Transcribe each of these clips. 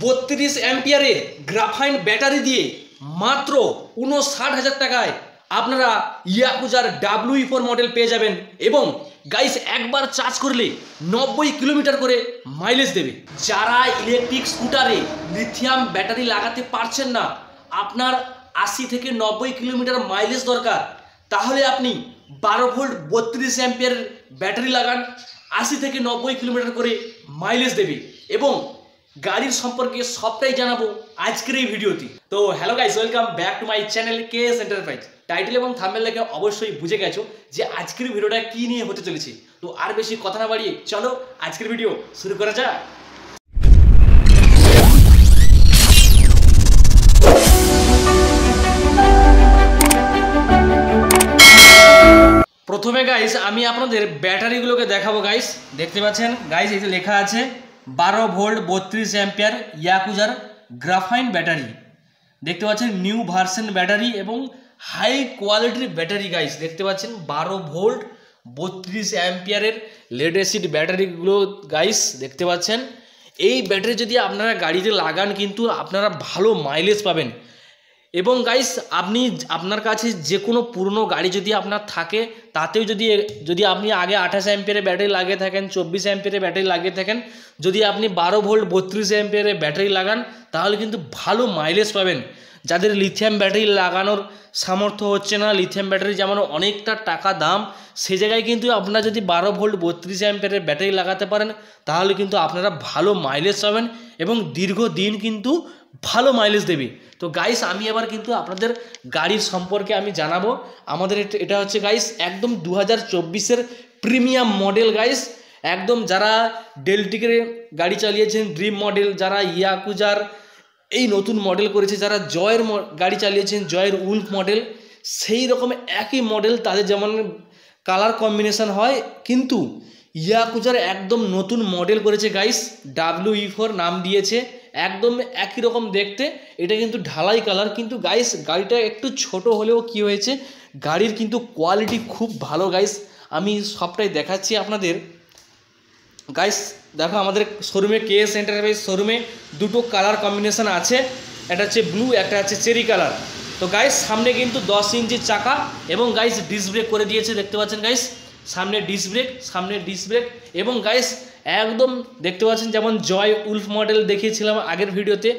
32 অ্যাম্পিয়ারের graphene battery দিয়ে মাত্র 59,000 টাকায় আপনারা ইয়াকুজার WE4 মডেল পেয়ে যাবেন এবং গাইস একবার চার্জ করলে 90 কিলোমিটার করে মাইলেজ দেবে। যারা ইলেকট্রিক স্কুটারে লিথিয়াম ব্যাটারি লাগাতে পারছেন না, আপনার 80 থেকে 90 কিলোমিটার মাইলেজ দরকার, তাহলে আপনি 12 ভোল্ট 32 অ্যাম্পিয়ারের ব্যাটারি লাগান, 80 থেকে 90 কিলোমিটার করে মাইলেজ দেবে এবং গাড়ির সম্পর্কে সবটাই জানাবো আজকের এই ভিডিওতে। তো hello guys, welcome back to my channel KS enterprise. Title এবং থাম্বনেল দেখে অবশ্যই বুঝে গেছো যে আজকের ভিডিওটা কি নিয়ে হতে চলেছে। তো আর বেশি কথা না বাড়িয়ে চলো আজকের ভিডিও শুরু করা যাক। প্রথমে গাইস আমি আপনাদের ব্যাটারিগুলোকে দেখাবো। গাইস দেখতে পাচ্ছেন, গাইস এই যে লেখা আছে 12 ভোল্ট 32 অ্যাম্পিয়ার ইয়াকুজার গ্রাফাইন ব্যাটারি। দেখতে পাচ্ছেন নিউ ভার্সন ব্যাটারি এবং হাই কোয়ালিটির ব্যাটারি। গাইস দেখতে পাচ্ছেন 12 ভোল্ট 32 অ্যাম্পিয়ারের লেড অ্যাসিড ব্যাটারিগুলো। গাইস দেখতে পাচ্ছেন এই ব্যাটারি যদি আপনারা গাড়িতে লাগান কিন্তু আপনারা ভালো মাইলেজ পাবেন। এবং গাইস আপনার কাছে যে কোনো পুরনো গাড়ি যদি আপনার থাকে, তাতেও যদি আপনি আগে 28 অ্যাম্পিয়ারের ব্যাটারি লাগিয়ে থাকেন, 24 অ্যাম্পিয়ারের ব্যাটারি লাগিয়ে থাকেন, যদি আপনি 12 ভোল্ট 32 অ্যাম্পিয়ারের ব্যাটারি লাগান তাহলে কিন্তু ভালো মাইলেজ পাবেন। যাদের লিথিয়াম ব্যাটারি লাগানোর সামর্থ্য হচ্ছে না, লিথিয়াম ব্যাটারি যেমন অনেকটা টাকা দাম, সে জায়গায় কিন্তু আপনারা যদি 12 ভোল্ট 32 অ্যাম্পিয়ারের ব্যাটারি লাগাতে পারেন তাহলে কিন্তু আপনারা ভালো মাইলেজ পাবেন এবং দীর্ঘদিন কিন্তু ভালো মাইলেজ দেবে। তো গাইস আমি এবার কিন্তু আপনাদের গাড়ির সম্পর্কে আমি জানাবো। আমাদের এটা হচ্ছে গাইস একদম 2024-এর প্রিমিয়াম মডেল। গাইস একদম যারা ডেলটিকের গাড়ি চালিয়েছেন ড্রিম মডেল, যারা ইয়াকুজার এই নতুন মডেল করেছে, যারা জয়ের গাড়ি চালিয়েছেন জয়ের উলফ মডেল, সেই রকম একই মডেল, তাদের যেমন কালার কম্বিনেশন হয়, কিন্তু ইয়াকুজার একদম নতুন মডেল করেছে গাইস, WE4 নাম দিয়েছে, একদম একই রকম দেখতে। এটা কিন্তু ঢালাই কালার, কিন্তু গাইস গাড়িটা একটু ছোট হলেও কি হয়েছে, গাড়ির কিন্তু কোয়ালিটি খুব ভালো। গাইস আমি সবটাই দেখাচ্ছি আপনাদের। গাইস দেখো আমাদের শোরুমে কেএস এন্টারপ্রাইজ শোরুমে দুটো কালার কম্বিনেশন আছে, একটা হচ্ছে ব্লু, একটা হচ্ছে চেরি কালার। তো গাইস সামনে কিন্তু 10 ইঞ্চি চাকা এবং গাইস ডিস্ক ব্রেক করে দিয়েছে। দেখতে পাচ্ছেন গাইস সামনে ডিস্ক ব্রেক এবং গাইস একদম দেখতে পাচ্ছেন যেমন জয় উলফ মডেল দেখিয়েছিলাম আগের ভিডিওতে,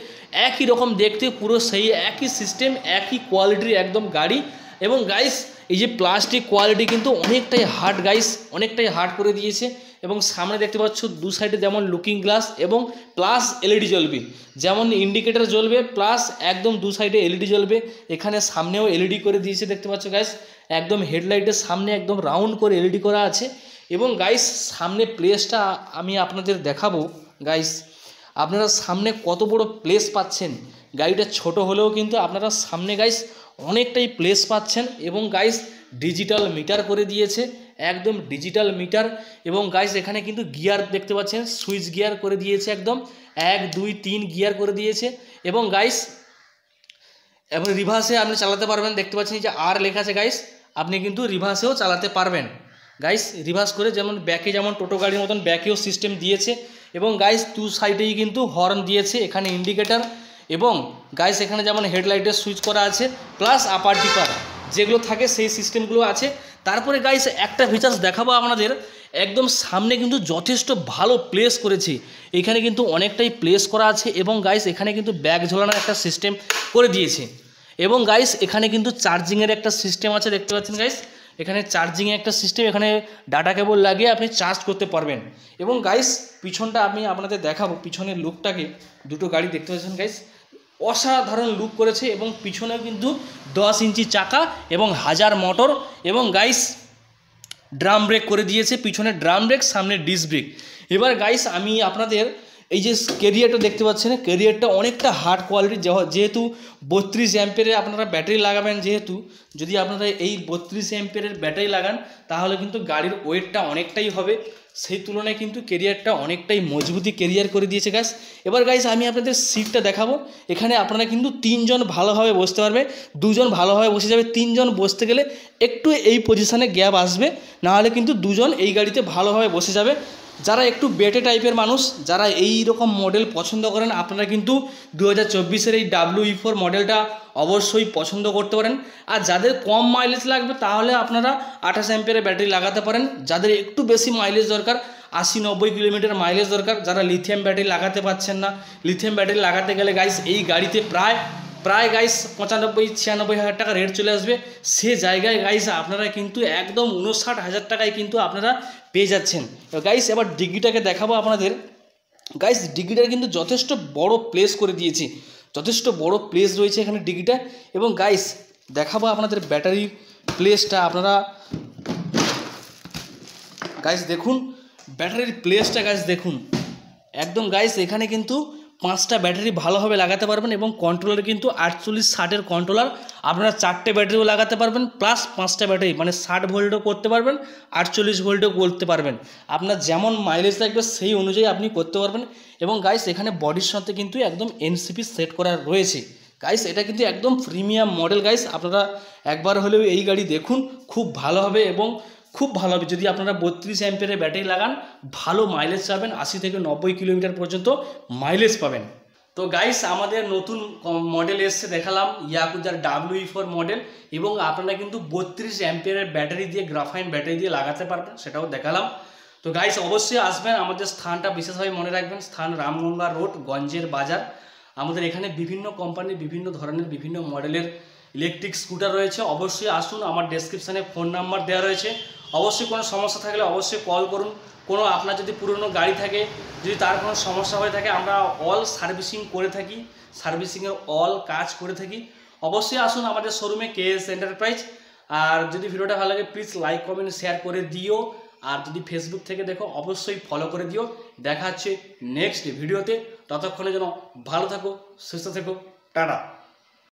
একই রকম দেখতে, পুরো সেই একই সিস্টেম, একই কোয়ালিটির একদম গাড়ি। এবং গাইস এই যে প্লাস্টিক কোয়ালিটি কিন্তু অনেকটাই হার্ড গাইস, অনেকটাই হার্ড করে দিয়েছে। এবং সামনে দেখতে পাচ্ছ দু সাইডে যেমন লুকিং গ্লাস এবং প্লাস এলইডি জ্বলবে, যেমন ইন্ডিকেটর জ্বলবে প্লাস একদম দু সাইডে এলইডি জ্বলবে। এখানে সামনেও এলইডি করে দিয়েছে, দেখতে পাচ্ছ গাইস একদম হেডলাইটের সামনে একদম রাউন্ড করে এলইডি করা আছে। এবং গাইস সামনে প্লেসটা আমি আপনাদের দেখাবো। গাইস আপনারা সামনে কত বড় প্লেস পাচ্ছেন, গাড়িটা ছোট হলেও কিন্তু আপনারা সামনে গাইস অনেকটাই প্লেস পাচ্ছেন। এবং গাইস ডিজিটাল মিটার করে দিয়েছে, একদম ডিজিটাল মিটার। এবং গাইস এখানে কিন্তু গিয়ার দেখতে পাচ্ছেন, সুইচ গিয়ার করে দিয়েছে, একদম 1 2 3 গিয়ার করে দিয়েছে। এবং গাইস এবং রিভার্সে আপনি চালাতে পারবেন, দেখতে পাচ্ছেন যে আর লেখা আছে গাইস, আপনি কিন্তু রিভার্সেও চালাতে পারবেন। গাইস রিভার্স করে যেমন ব্যাকে যেমন টোটো গাড়ির মতন ব্যাকেও সিস্টেম দিয়েছে। এবং গাইস দু সাইডেই কিন্তু হর্ন দিয়েছে, এখানে ইন্ডিকেটার। এবং গাইস এখানে যেমন হেডলাইটের সুইচ করা আছে প্লাস আপার ডিপার যেগুলো থাকে সেই সিস্টেমগুলো আছে। তারপরে গাইস একটা ফিচার্স দেখাবো আপনাদের, একদম সামনে কিন্তু যথেষ্ট ভালো প্লেস করেছে, এখানে কিন্তু অনেকটাই প্লেস করা আছে। এবং গাইস এখানে কিন্তু ব্যাগ ঝোলানোর একটা সিস্টেম করে দিয়েছে। এবং গাইস এখানে কিন্তু চার্জিংয়ের একটা সিস্টেম আছে, দেখতে পাচ্ছেন গাইস এখানে চার্জিংয়ের একটা সিস্টেম, এখানে ডাটা কেবল লাগিয়ে আপনি চার্জ করতে পারবেন। এবং গাইস পিছনটা আমি আপনাদের দেখাবো, পিছনের লুকটাকে, দুটো গাড়ি দেখতে পাচ্ছেন গাইস অসাধারণ লুক করেছে। এবং পিছনেও কিন্তু 10 ইঞ্চি চাকা এবং 1000 মোটর। এবং গাইস ড্রাম ব্রেক করে দিয়েছে, পিছনে ড্রাম ব্রেক, সামনে ডিস্ক ব্রেক। এবার গাইস আমি আপনাদের এই যে ক্যারিয়ারটা দেখতে পাচ্ছেন, ক্যারিয়ারটা অনেকটা হার্ড কোয়ালিটির, যেহেতু 32 অ্যাম্পিয়ারের আপনারা ব্যাটারি লাগাবেন, যেহেতু যদি আপনারা এই 32 অ্যাম্পিয়ারের ব্যাটারি লাগান তাহলে কিন্তু গাড়ির ওয়েটটা অনেকটাই হবে, সেই তুলনায় কিন্তু ক্যারিয়ারটা অনেকটাই মজবুতি ক্যারিয়ার করে দিয়েছে গাইস। এবার গাইস আমি আপনাদের সিটটা দেখাবো, এখানে আপনারা কিন্তু 3 জন ভালোভাবে বসতে পারবে, 2 জন ভালোভাবে বসে যাবে, 3 জন বসতে গেলে একটু এই পজিশানে গ্যাপ আসবে, নাহলে কিন্তু 2 জন এই গাড়িতে ভালোভাবে বসে যাবে। যারা একটু বেটে টাইপের মানুষ, যারা এই রকম মডেল পছন্দ করেন, আপনারা কিন্তু 2024-এর এই WE4 মডেলটা অবশ্যই পছন্দ করতে পারেন। আর যাদের কম মাইলেজ লাগবে তাহলে আপনারা 28 অ্যাম্পিয়ারের ব্যাটারি লাগাতে পারেন। যাদের একটু বেশি মাইলেজ দরকার, 80-90 কিলোমিটার মাইলেজ দরকার, যারা লিথিয়াম ব্যাটারি লাগাতে পারছেন না, লিথিয়াম ব্যাটারি লাগাতে গেলে গাইস এই গাড়িতে প্রায় গাইস 95-96 হাজার টাকা রেট চলে আসবে। সে জায়গায় গাইস আপনারা কিন্তু একদম 59,000 টাকায় কিন্তু আপনারা পেয়ে যাচ্ছেন। গাইস এবার ডিগ্রিটাকে দেখাবো আপনাদের। গাইস ডিগ্রিটার কিন্তু যথেষ্ট বড় প্লেস করে দিয়েছি, যথেষ্ট বড় প্লেস রয়েছে এখানে ডিগ্রিটা। এবং গাইস দেখাবো আপনাদের ব্যাটারি প্লেসটা। আপনারা গাইস দেখুন ব্যাটারির প্লেসটা, গাইস দেখুন একদম। গাইস এখানে কিন্তু 5টা ব্যাটারি ভালোভাবে লাগাতে পারবেন এবং কন্ট্রোলার কিন্তু 48-60-এর কন্ট্রোলার। আপনারা 4টে ব্যাটারিও লাগাতে পারবেন প্লাস 5টা ব্যাটারি, মানে 60 ভোল্টও করতে পারবেন, 48 ভোল্টও করতে পারবেন। আপনার যেমন মাইলেজ লাগবে সেই অনুযায়ী আপনি করতে পারবেন। এবং গাইস এখানে বডির সাথে কিন্তু একদম এনসিপি সেট করা রয়েছে। গাইস এটা কিন্তু একদম প্রিমিয়াম মডেল। গাইস আপনারা একবার হলেও এই গাড়ি দেখুন, খুব ভালো হবে এবং খুব ভালো হবে। যদি আপনারা 32 অ্যাম্পিয়ারের ব্যাটারি লাগান ভালো মাইলেজ পাবেন, 80-90 কিলোমিটার পর্যন্ত মাইলেজ পাবেন। তো গাইস আমাদের নতুন মডেল এসছে, দেখালাম ইয়াকুজার WE4 মডেল। এবং আপনারা কিন্তু 32 অ্যাম্পিয়ারের ব্যাটারি দিয়ে, গ্রাফাইন ব্যাটারি দিয়ে লাগাতে পারবেন, সেটাও দেখালাম। তো গাইস অবশ্যই আসবেন। আমাদের স্থানটা বিশেষভাবে মনে রাখবেন, স্থান রামগঙ্গা রোড, গঞ্জের বাজার। আমাদের এখানে বিভিন্ন কোম্পানির বিভিন্ন ধরনের বিভিন্ন মডেলের ইলেকট্রিক স্কুটার রয়েছে। অবশ্যই আসুন, আমার ডেসক্রিপশানে ফোন নাম্বার দেওয়া রয়েছে। অবশ্যই কোনো সমস্যা থাকলে অবশ্যই কল করুন। কোনো আপনার যদি পুরনো গাড়ি থাকে, যদি তার কোনো সমস্যা হয়ে থাকে, আমরা অল সার্ভিসিং করে থাকি, সার্ভিসিংয়ের অল কাজ করে থাকি। অবশ্যই আসুন আমাদের শোরুমে KS এন্টারপ্রাইজ। আর যদি ভিডিওটা ভালো লাগে প্লিজ লাইক কমেন্ট শেয়ার করে দিও। আর যদি ফেসবুক থেকে দেখো অবশ্যই ফলো করে দিও। দেখা হচ্ছে নেক্সট ভিডিওতে। ততক্ষণে যেন ভালো থাকো, সুস্থ থেকো, টাটা।